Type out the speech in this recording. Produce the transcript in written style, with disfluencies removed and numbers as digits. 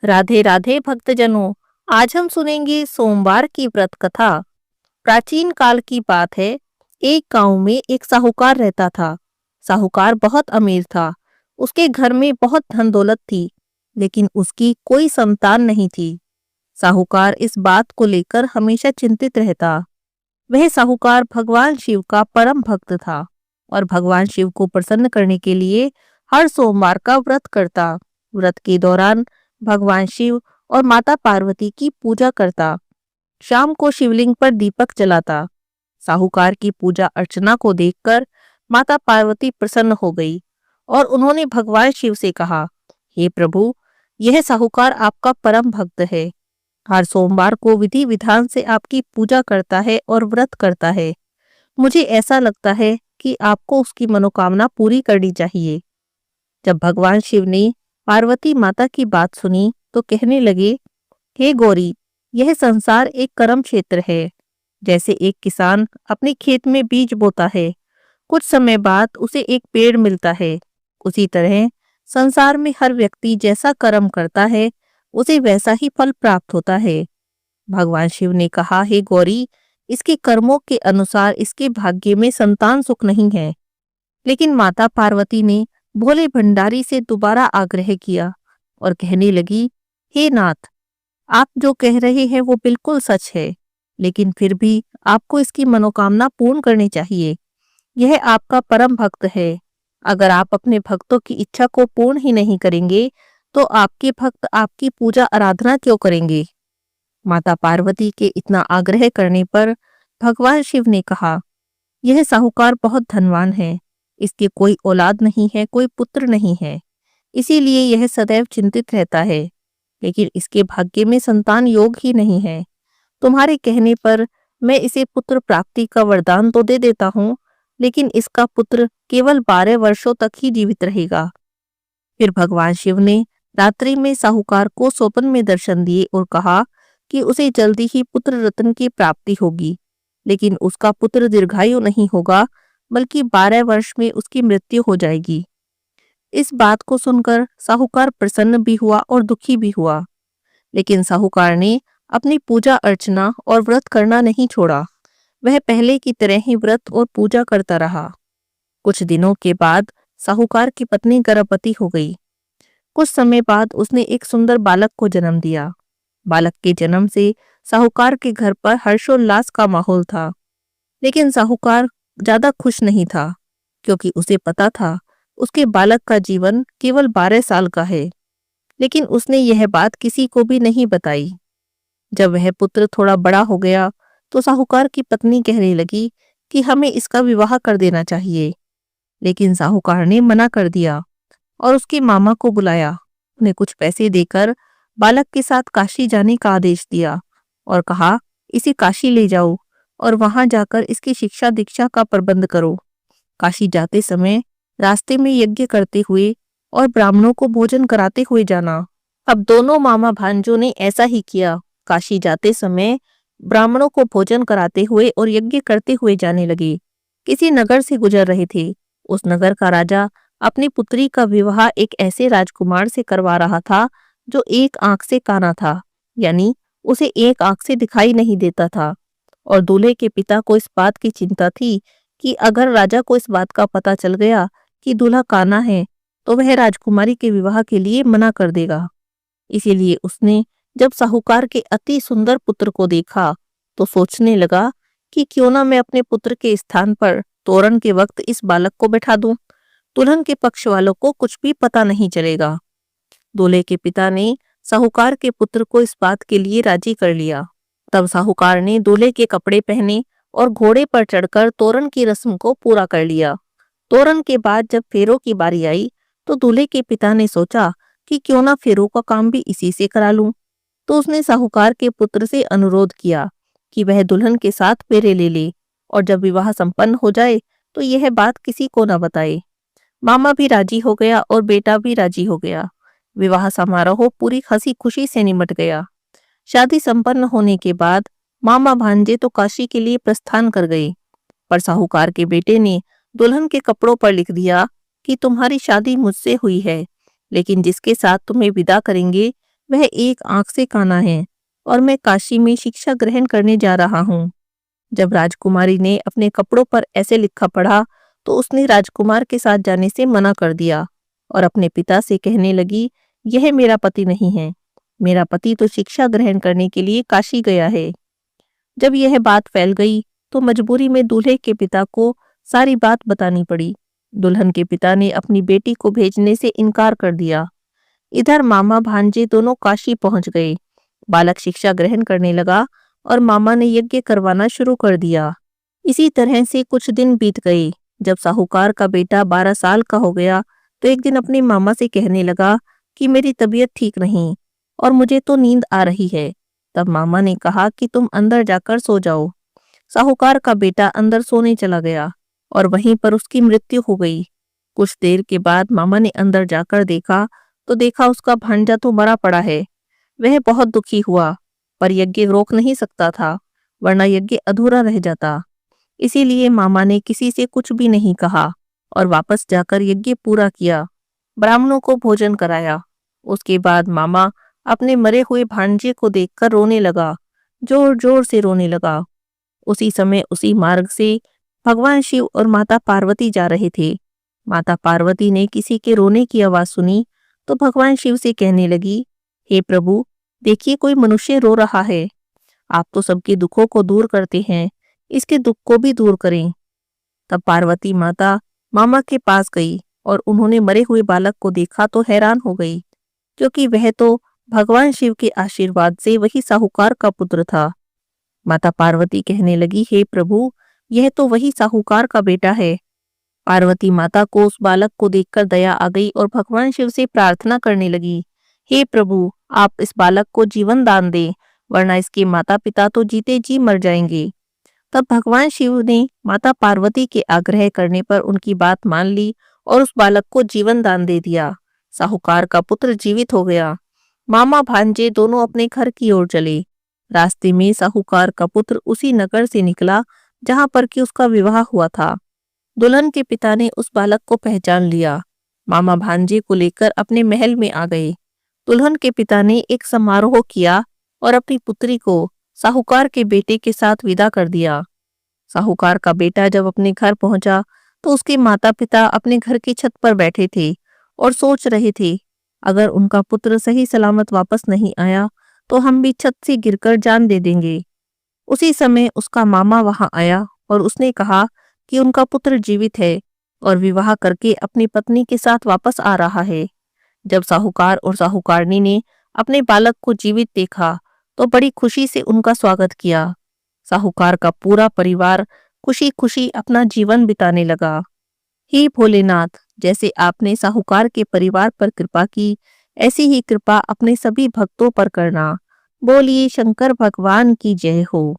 राधे राधे भक्तजनों। आज हम सुनेंगे सोमवार की व्रत कथा। प्राचीन काल की बात है। एक गांव में एक साहूकार रहता था। साहूकार बहुत अमीर था। उसके घर में बहुत धन दौलत थी, लेकिन उसकी कोई संतान नहीं थी। साहूकार इस बात को लेकर हमेशा चिंतित रहता। वह साहूकार भगवान शिव का परम भक्त था और भगवान शिव को प्रसन्न करने के लिए हर सोमवार का व्रत करता। व्रत के दौरान भगवान शिव और माता पार्वती की पूजा करता। शाम को शिवलिंग पर दीपक जलाता। साहूकार की पूजा अर्चना को देखकर माता पार्वती प्रसन्न हो गई और उन्होंने भगवान शिव से कहा, हे प्रभु, यह साहूकार आपका परम भक्त है। हर सोमवार को विधि विधान से आपकी पूजा करता है और व्रत करता है। मुझे ऐसा लगता है कि आपको उसकी मनोकामना पूरी करनी चाहिए। जब भगवान शिव ने पार्वती माता की बात सुनी तो कहने लगे, हे गौरी, यह संसार एक कर्म क्षेत्र है। जैसे एक किसान अपने खेत में बीज बोता है, कुछ समय बाद उसे एक पेड़ मिलता है, उसी तरह संसार में हर व्यक्ति जैसा कर्म करता है उसे वैसा ही फल प्राप्त होता है। भगवान शिव ने कहा, हे गौरी, इसके कर्मों के अनुसार इसके भाग्य में संतान सुख नहीं है। लेकिन माता पार्वती ने भोले भंडारी से दोबारा आग्रह किया और कहने लगी, हे नाथ, आप जो कह रहे हैं वो बिल्कुल सच है, लेकिन फिर भी आपको इसकी मनोकामना पूर्ण करनी चाहिए। यह आपका परम भक्त है। अगर आप अपने भक्तों की इच्छा को पूर्ण ही नहीं करेंगे तो आपके भक्त आपकी पूजा आराधना क्यों करेंगे। माता पार्वती के इतना आग्रह करने पर भगवान शिव ने कहा, यह साहूकार बहुत धनवान है। इसके कोई औलाद नहीं है, कोई पुत्र नहीं है, इसीलिए यह सदैव चिंतित रहता है। लेकिन इसके भाग्य में संतान योग ही नहीं है। तुम्हारे कहने पर मैं इसे पुत्र प्राप्ति का वरदान तो दे देता हूँ, लेकिन इसका पुत्र केवल 12 वर्षों तक ही जीवित रहेगा। फिर भगवान शिव ने रात्रि में साहूकार को स्वप्न में दर्शन दिए और कहा कि उसे जल्दी ही पुत्र रत्न की प्राप्ति होगी, लेकिन उसका पुत्र दीर्घायु नहीं होगा, बल्कि 12 वर्ष में उसकी मृत्यु हो जाएगी। इस बात को सुनकर साहूकार प्रसन्न भी हुआ और दुखी भी हुआ, लेकिन साहूकार ने अपनी पूजा अर्चना और व्रत करना नहीं छोड़ा। वह पहले की तरह ही व्रत और पूजा करता रहा। कुछ दिनों के बाद साहूकार की पत्नी गर्भवती हो गई। कुछ समय बाद उसने एक सुंदर बालक को जन्म दिया। बालक के जन्म से साहूकार के घर पर हर्षोल्लास का माहौल था, लेकिन साहूकार ज्यादा खुश नहीं था, क्योंकि उसे पता था उसके बालक का जीवन केवल 12 साल का है। लेकिन उसने यह बात किसी को भी नहीं बताई। जब वह पुत्र थोड़ा बड़ा हो गया तो साहूकार की पत्नी कहने लगी कि हमें इसका विवाह कर देना चाहिए। लेकिन साहूकार ने मना कर दिया और उसके मामा को बुलाया। उन्हें कुछ पैसे देकर बालक के साथ काशी जाने का आदेश दिया और कहा, इसे काशी ले जाओ और वहां जाकर इसकी शिक्षा दीक्षा का प्रबंध करो। काशी जाते समय रास्ते में यज्ञ करते हुए और ब्राह्मणों को भोजन कराते हुए जाना। अब दोनों मामा भांजों ने ऐसा ही किया। काशी जाते समय ब्राह्मणों को भोजन कराते हुए और यज्ञ करते हुए जाने लगे। किसी नगर से गुजर रहे थे। उस नगर का राजा अपनी पुत्री का विवाह एक ऐसे राजकुमार से करवा रहा था जो एक आंख से काना था, यानी उसे एक आंख से दिखाई नहीं देता था। और दूल्हे के पिता को इस बात की चिंता थी कि अगर राजा को इस बात का पता चल गया कि दूल्हा काना है तो वह राजकुमारी के विवाह के लिए मना कर देगा। इसीलिए उसने जब साहूकार के अति सुंदर पुत्र को देखा तो सोचने लगा कि क्यों ना मैं अपने पुत्र के स्थान पर तोरण के वक्त इस बालक को बैठा दूं। दुल्हन के पक्ष वालों को कुछ भी पता नहीं चलेगा। दूल्हे के पिता ने साहूकार के पुत्र को इस बात के लिए राजी कर लिया। तब साहूकार ने दूल्हे के कपड़े पहने और घोड़े पर चढ़कर तोरण की रस्म को पूरा कर लिया। तोरण के बाद जब फेरों की बारी आई तो दूल्हे के पिता ने सोचा कि क्यों ना फेरों का काम भी इसी से करा लूं। तो उसने साहूकार के पुत्र से अनुरोध किया कि वह दुल्हन के साथ फेरे ले ले और जब विवाह संपन्न हो जाए तो यह बात किसी को न बताए। मामा भी राजी हो गया और बेटा भी राजी हो गया। विवाह समारोह पूरी हंसी खुशी से निमट गया। शादी संपन्न होने के बाद मामा भांजे तो काशी के लिए प्रस्थान कर गए, पर साहूकार के बेटे ने दुल्हन के कपड़ों पर लिख दिया कि तुम्हारी शादी मुझसे हुई है, लेकिन जिसके साथ तुम्हें विदा करेंगे वह एक आंख से काना है और मैं काशी में शिक्षा ग्रहण करने जा रहा हूँ। जब राजकुमारी ने अपने कपड़ों पर ऐसे लिखा पढ़ा तो उसने राजकुमार के साथ जाने से मना कर दिया और अपने पिता से कहने लगी, यह मेरा पति नहीं है। मेरा पति तो शिक्षा ग्रहण करने के लिए काशी गया है। जब यह बात फैल गई तो मजबूरी में दूल्हे के पिता को सारी बात बतानी पड़ी। दुल्हन के पिता ने अपनी बेटी को भेजने से इनकार कर दिया। इधर मामा भांजे दोनों काशी पहुंच गए। बालक शिक्षा ग्रहण करने लगा और मामा ने यज्ञ करवाना शुरू कर दिया। इसी तरह से कुछ दिन बीत गए। जब साहूकार का बेटा 12 साल का हो गया तो एक दिन अपने मामा से कहने लगा कि मेरी तबीयत ठीक नहीं और मुझे तो नींद आ रही है। तब मामा ने कहा कि तुम अंदर जाकर सो जाओ। साहूकार का बेटा अंदर सोने चला गया और वहीं पर उसकी मृत्यु हो गई। कुछ देर के बाद मामा ने अंदर जाकर देखा तो देखा उसका भांजा तो मरा पड़ा है। वह बहुत दुखी हुआ पर यज्ञ रोक नहीं सकता था, वरना यज्ञ अधूरा रह जाता। इसीलिए मामा ने किसी से कुछ भी नहीं कहा और वापस जाकर यज्ञ पूरा किया, ब्राह्मणों को भोजन कराया। उसके बाद मामा अपने मरे हुए भांजे को देखकर रोने लगा, जोर जोर से रोने लगा। उसी समय उसी मार्ग से भगवान शिव और माता पार्वती जा रहे थे। माता पार्वती ने किसी के रोने की आवाज सुनी तो भगवान शिव से कहने लगी, हे प्रभु, देखिए कोई मनुष्य रो रहा है। आप तो सबके दुखों को दूर करते हैं, इसके दुख को भी दूर करें। तब पार्वती माता मामा के पास गई और उन्होंने मरे हुए बालक को देखा तो हैरान हो गई, क्योंकि वह तो भगवान शिव के आशीर्वाद से वही साहूकार का पुत्र था। माता पार्वती कहने लगी, हे प्रभु, यह तो वही साहूकार का बेटा है। पार्वती माता को उस बालक को देखकर दया आ गई और भगवान शिव से प्रार्थना करने लगी, हे प्रभु, आप इस बालक को जीवन दान दें, वरना इसके माता पिता तो जीते जी मर जाएंगे। तब भगवान शिव ने माता पार्वती के आग्रह करने पर उनकी बात मान ली और उस बालक को जीवन दान दे दिया। साहूकार का पुत्र जीवित हो गया। मामा भांजे दोनों अपने घर की ओर चले। रास्ते में साहूकार का पुत्र उसी नगर से निकला जहां पर कि उसका विवाह हुआ था। दुल्हन के पिता ने उस बालक को पहचान लिया। मामा भांजे को लेकर अपने महल में आ गए। दुल्हन के पिता ने एक समारोह किया और अपनी पुत्री को साहूकार के बेटे के साथ विदा कर दिया। साहूकार का बेटा जब अपने घर पहुंचा तो उसके माता पिता अपने घर की छत पर बैठे थे और सोच रहे थे, अगर उनका पुत्र सही सलामत वापस नहीं आया तो हम भी छत से गिरकर जान दे देंगे। उसी समय उसका मामा वहां आया और उसने कहा कि उनका पुत्र जीवित है और विवाह करके अपनी पत्नी के साथ वापस आ रहा है। जब साहूकार और साहूकारनी ने अपने बालक को जीवित देखा तो बड़ी खुशी से उनका स्वागत किया। साहूकार का पूरा परिवार खुशी खुशी अपना जीवन बिताने लगा। हे भोलेनाथ, जैसे आपने साहूकार के परिवार पर कृपा की, ऐसी ही कृपा अपने सभी भक्तों पर करना। बोलिए शंकर भगवान की जय हो।